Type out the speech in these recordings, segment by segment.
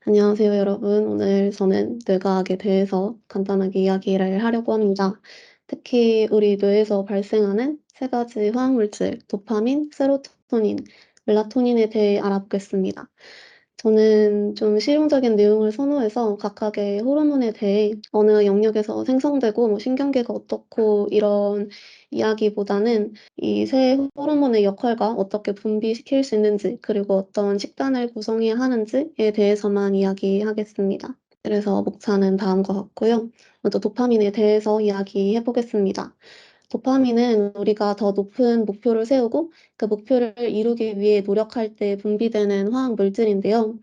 안녕하세요, 여러분. 오늘 저는 뇌과학에 대해서 간단하게 이야기를 하려고 합니다. 특히 우리 뇌에서 발생하는 세 가지 화학물질, 도파민, 세로토닌, 멜라토닌에 대해 알아보겠습니다. 저는 좀 실용적인 내용을 선호해서 각각의 호르몬에 대해 어느 영역에서 생성되고 신경계가 어떻고 이런 이야기보다는 이 세 호르몬의 역할과 어떻게 분비시킬 수 있는지 그리고 어떤 식단을 구성해야 하는지에 대해서만 이야기하겠습니다. 그래서 목차는 다음과 같고요. 먼저 도파민에 대해서 이야기해 보겠습니다. 도파민은 우리가 더 높은 목표를 세우고 그 목표를 이루기 위해 노력할 때 분비되는 화학 물질인데요.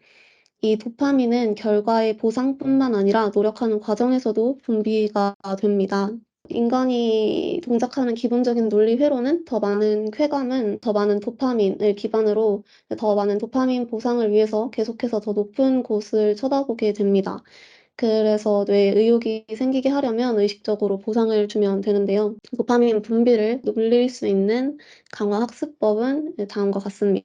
이 도파민은 결과의 보상뿐만 아니라 노력하는 과정에서도 분비가 됩니다. 인간이 동작하는 기본적인 논리 회로는 더 많은 쾌감은 더 많은 도파민을 기반으로 더 많은 도파민 보상을 위해서 계속해서 더 높은 곳을 쳐다보게 됩니다. 그래서 뇌에 의욕이 생기게 하려면 의식적으로 보상을 주면 되는데요. 도파민 분비를 늘릴 수 있는 강화 학습법은 다음과 같습니다.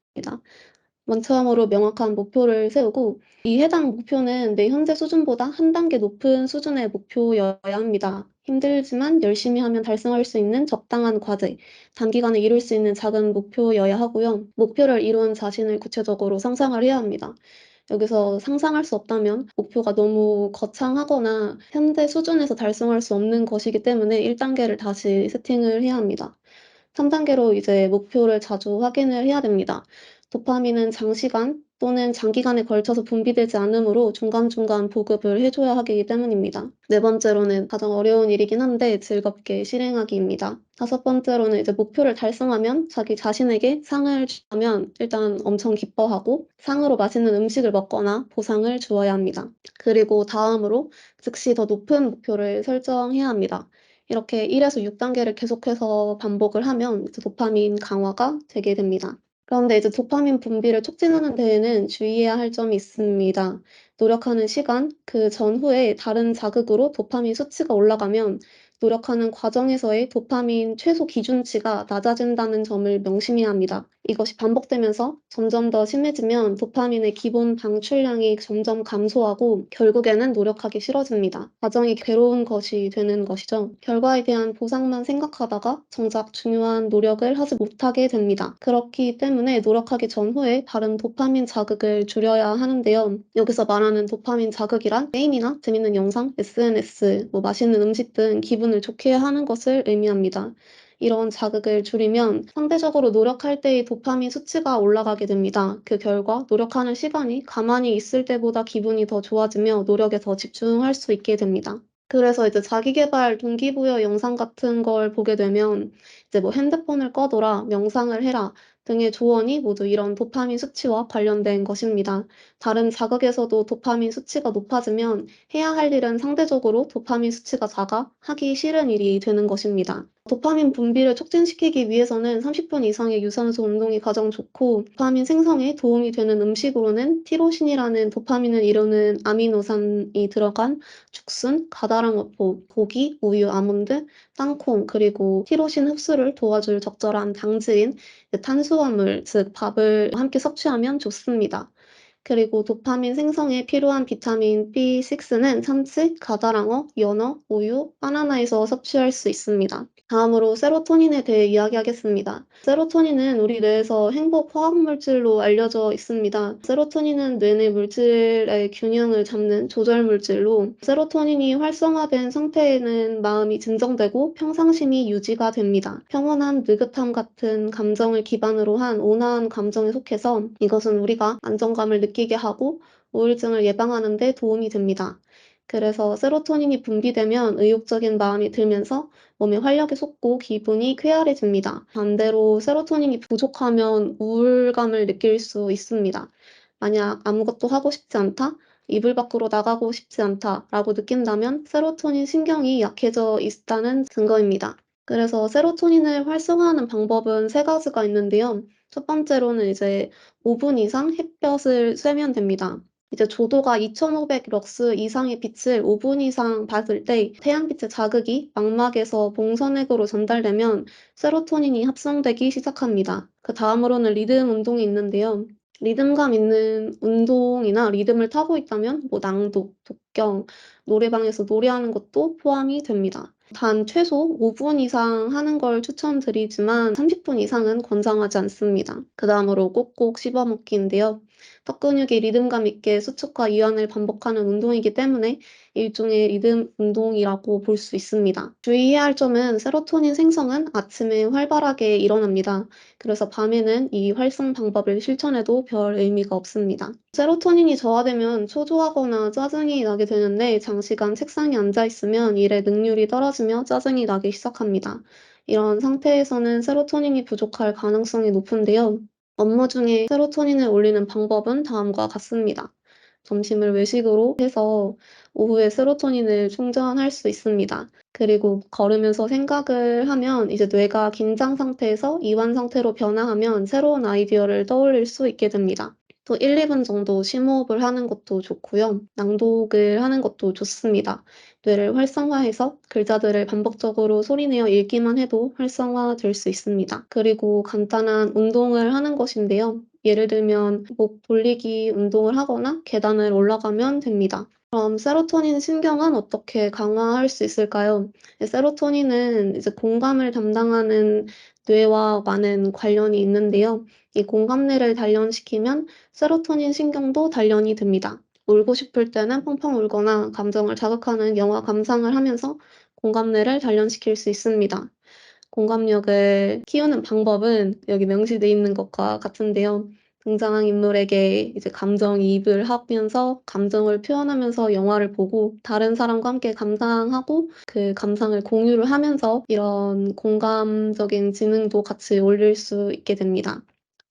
먼 처음으로 명확한 목표를 세우고 이 해당 목표는 내 현재 수준보다 한 단계 높은 수준의 목표여야 합니다. 힘들지만 열심히 하면 달성할 수 있는 적당한 과제, 단기간에 이룰 수 있는 작은 목표여야 하고요. 목표를 이룬 자신을 구체적으로 상상을 해야 합니다. 여기서 상상할 수 없다면 목표가 너무 거창하거나 현재 수준에서 달성할 수 없는 것이기 때문에 1단계를 다시 세팅을 해야 합니다. 3단계로 이제 목표를 자주 확인을 해야 됩니다. 도파민은 장시간 또는 장기간에 걸쳐서 분비되지 않으므로 중간중간 보급을 해줘야 하기 때문입니다. 네 번째로는 가장 어려운 일이긴 한데 즐겁게 실행하기입니다. 다섯 번째로는 이제 목표를 달성하면 자기 자신에게 상을 주면 일단 엄청 기뻐하고 상으로 맛있는 음식을 먹거나 보상을 주어야 합니다. 그리고 다음으로 즉시 더 높은 목표를 설정해야 합니다. 이렇게 1에서 6단계를 계속해서 반복을 하면 이제 도파민 강화가 되게 됩니다. 그런데 이제 도파민 분비를 촉진하는 데에는 주의해야 할 점이 있습니다. 노력하는 시간, 그 전후에 다른 자극으로 도파민 수치가 올라가면 노력하는 과정에서의 도파민 최소 기준치가 낮아진다는 점을 명심해야 합니다. 이것이 반복되면서 점점 더 심해지면 도파민의 기본 방출량이 점점 감소하고 결국에는 노력하기 싫어집니다. 과정이 괴로운 것이 되는 것이죠. 결과에 대한 보상만 생각하다가 정작 중요한 노력을 하지 못하게 됩니다. 그렇기 때문에 노력하기 전후에 다른 도파민 자극을 줄여야 하는데요. 여기서 말하는 도파민 자극이란 게임이나 재밌는 영상, SNS, 맛있는 음식 등 기분을 좋게 하는 것을 의미합니다. 이런 자극을 줄이면 상대적으로 노력할 때의 도파민 수치가 올라가게 됩니다. 그 결과 노력하는 시간이 가만히 있을 때보다 기분이 더 좋아지며 노력에 더 집중할 수 있게 됩니다. 그래서 이제 자기계발 동기부여 영상 같은 걸 보게 되면 이제 핸드폰을 꺼둬라, 명상을 해라 등의 조언이 모두 이런 도파민 수치와 관련된 것입니다. 다른 자극에서도 도파민 수치가 높아지면 해야 할 일은 상대적으로 도파민 수치가 작아 하기 싫은 일이 되는 것입니다. 도파민 분비를 촉진시키기 위해서는 30분 이상의 유산소 운동이 가장 좋고 도파민 생성에 도움이 되는 음식으로는 티로신이라는 도파민을 이루는 아미노산이 들어간 죽순, 가다랑어포, 고기, 우유, 아몬드, 땅콩 그리고 티로신 흡수를 도와줄 적절한 당질인 탄수화물, 즉 밥을 함께 섭취하면 좋습니다. 그리고 도파민 생성에 필요한 비타민 B6는 참치, 가다랑어, 연어, 우유, 바나나에서 섭취할 수 있습니다. 다음으로 세로토닌에 대해 이야기하겠습니다. 세로토닌은 우리 뇌에서 행복 화학물질로 알려져 있습니다. 세로토닌은 뇌내 물질의 균형을 잡는 조절 물질로 세로토닌이 활성화된 상태에는 마음이 진정되고 평상심이 유지가 됩니다. 평온함, 느긋함 같은 감정을 기반으로 한 온화한 감정에 속해서 이것은 우리가 안정감을 느끼게 하고 우울증을 예방하는 데 도움이 됩니다. 그래서 세로토닌이 분비되면 의욕적인 마음이 들면서 몸에 활력이 솟고 기분이 쾌활해집니다. 반대로 세로토닌이 부족하면 우울감을 느낄 수 있습니다. 만약 아무것도 하고 싶지 않다, 이불 밖으로 나가고 싶지 않다라고 느낀다면 세로토닌 신경이 약해져 있다는 증거입니다. 그래서 세로토닌을 활성화하는 방법은 세 가지가 있는데요. 첫 번째로는 이제 5분 이상 햇볕을 쐬면 됩니다. 이제 조도가 2,500 럭스 이상의 빛을 5분 이상 받을 때 태양빛의 자극이 망막에서 봉선액으로 전달되면 세로토닌이 합성되기 시작합니다. 그다음으로는 리듬 운동이 있는데요. 리듬감 있는 운동이나 리듬을 타고 있다면 낭독, 독경, 노래방에서 노래하는 것도 포함이 됩니다. 단 최소 5분 이상 하는 걸 추천드리지만 30분 이상은 권장하지 않습니다. 그다음으로 꼭꼭 씹어 먹기인데요. 턱 근육이 리듬감 있게 수축과 이완을 반복하는 운동이기 때문에 일종의 리듬 운동이라고 볼 수 있습니다. 주의해야 할 점은 세로토닌 생성은 아침에 활발하게 일어납니다. 그래서 밤에는 이 활성 방법을 실천해도 별 의미가 없습니다. 세로토닌이 저하되면 초조하거나 짜증이 나게 되는데 장시간 책상에 앉아 있으면 일의 능률이 떨어지며 짜증이 나기 시작합니다. 이런 상태에서는 세로토닌이 부족할 가능성이 높은데요. 업무 중에 세로토닌을 올리는 방법은 다음과 같습니다. 점심을 외식으로 해서 오후에 세로토닌을 충전할 수 있습니다. 그리고 걸으면서 생각을 하면 이제 뇌가 긴장 상태에서 이완 상태로 변화하면 새로운 아이디어를 떠올릴 수 있게 됩니다. 또 1-2분 정도 심호흡을 하는 것도 좋고요. 낭독을 하는 것도 좋습니다. 뇌를 활성화해서 글자들을 반복적으로 소리내어 읽기만 해도 활성화될 수 있습니다. 그리고 간단한 운동을 하는 것인데요. 예를 들면 목 돌리기 운동을 하거나 계단을 올라가면 됩니다. 그럼 세로토닌 신경은 어떻게 강화할 수 있을까요? 세로토닌은 이제 공감을 담당하는 뇌와 많은 관련이 있는데요. 이 공감뇌를 단련시키면 세로토닌 신경도 단련이 됩니다. 울고 싶을 때는 펑펑 울거나 감정을 자극하는 영화 감상을 하면서 공감뇌를 단련시킬 수 있습니다. 공감력을 키우는 방법은 여기 명시되어 있는 것과 같은데요. 등장인물에게 이제 감정이입을 하면서 감정을 표현하면서 영화를 보고 다른 사람과 함께 감상하고 그 감상을 공유를 하면서 이런 공감적인 지능도 같이 올릴 수 있게 됩니다.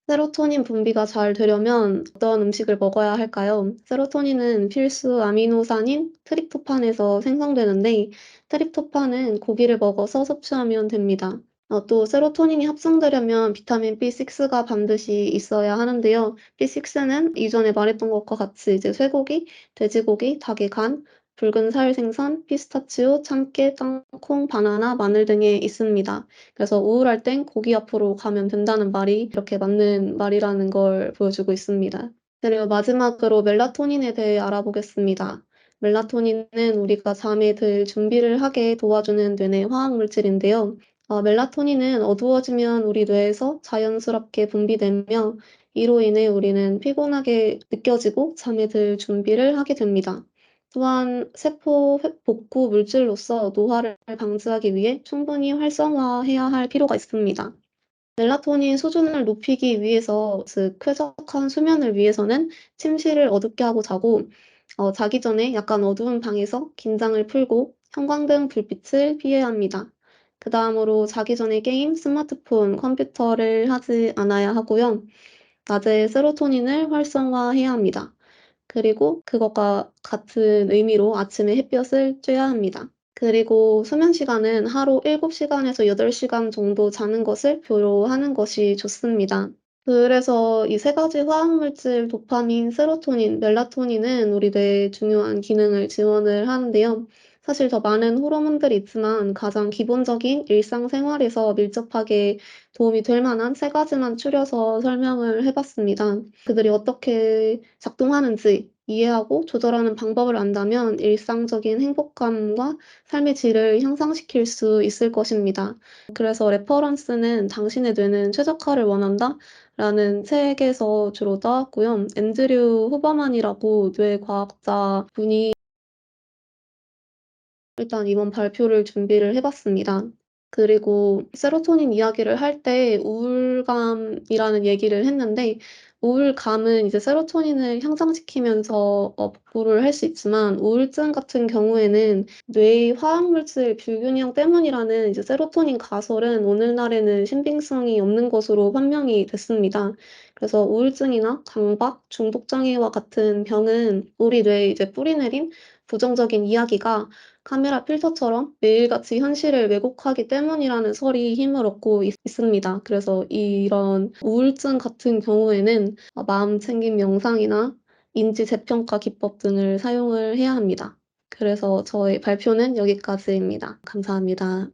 세로토닌 분비가 잘 되려면 어떤 음식을 먹어야 할까요? 세로토닌은 필수 아미노산인 트립토판에서 생성되는데 트립토판은 고기를 먹어서 섭취하면 됩니다. 또 세로토닌이 합성되려면 비타민 B6가 반드시 있어야 하는데요. B6는 이전에 말했던 것과 같이 이제 쇠고기, 돼지고기, 닭의 간, 붉은 살 생선, 피스타치오, 참깨, 땅콩, 바나나, 마늘 등에 있습니다. 그래서 우울할 땐 고기 앞으로 가면 된다는 말이 이렇게 맞는 말이라는 걸 보여주고 있습니다. 그리고 마지막으로 멜라토닌에 대해 알아보겠습니다. 멜라토닌은 우리가 잠에 들 준비를 하게 도와주는 뇌내 화학 물질인데요. 멜라토닌은 어두워지면 우리 뇌에서 자연스럽게 분비되며 이로 인해 우리는 피곤하게 느껴지고 잠에 들 준비를 하게 됩니다. 또한 세포 복구 물질로서 노화를 방지하기 위해 충분히 활성화해야 할 필요가 있습니다. 멜라토닌 수준을 높이기 위해서, 즉 쾌적한 수면을 위해서는 침실을 어둡게 하고 자고 자기 전에 약간 어두운 방에서 긴장을 풀고 형광등 불빛을 피해야 합니다. 그다음으로 자기 전에 게임, 스마트폰, 컴퓨터를 하지 않아야 하고요. 낮에 세로토닌을 활성화해야 합니다. 그리고 그것과 같은 의미로 아침에 햇볕을 쬐야 합니다. 그리고 수면 시간은 하루 7시간에서 8시간 정도 자는 것을 고려하는 것이 좋습니다. 그래서 이 세 가지 화학물질 도파민, 세로토닌, 멜라토닌은 우리 뇌의 중요한 기능을 지원을 하는데요. 사실 더 많은 호르몬들이 있지만 가장 기본적인 일상생활에서 밀접하게 도움이 될 만한 세 가지만 추려서 설명을 해 봤습니다. 그들이 어떻게 작동하는지 이해하고 조절하는 방법을 안다면 일상적인 행복감과 삶의 질을 향상시킬 수 있을 것입니다. 그래서 레퍼런스는 "당신의 뇌는 최적화를 원한다." 라는 책에서 주로 따왔고요. 앤드류 후버만이라고 뇌과학자분이 일단 이번 발표를 준비를 해 봤습니다. 그리고 세로토닌 이야기를 할 때 우울감이라는 얘기를 했는데 우울감은 이제 세로토닌을 향상시키면서 복구를 할 수 있지만 우울증 같은 경우에는 뇌의 화학물질 불균형 때문이라는 이제 세로토닌 가설은 오늘날에는 신빙성이 없는 것으로 판명이 됐습니다. 그래서 우울증이나 강박, 중독 장애와 같은 병은 우리 뇌에 이제 뿌리내린 부정적인 이야기가 카메라 필터처럼 매일같이 현실을 왜곡하기 때문이라는 설이 힘을 얻고 있습니다. 그래서 이런 우울증 같은 경우에는 마음 챙김 명상이나 인지 재평가 기법 등을 사용을 해야 합니다. 그래서 저의 발표는 여기까지입니다. 감사합니다.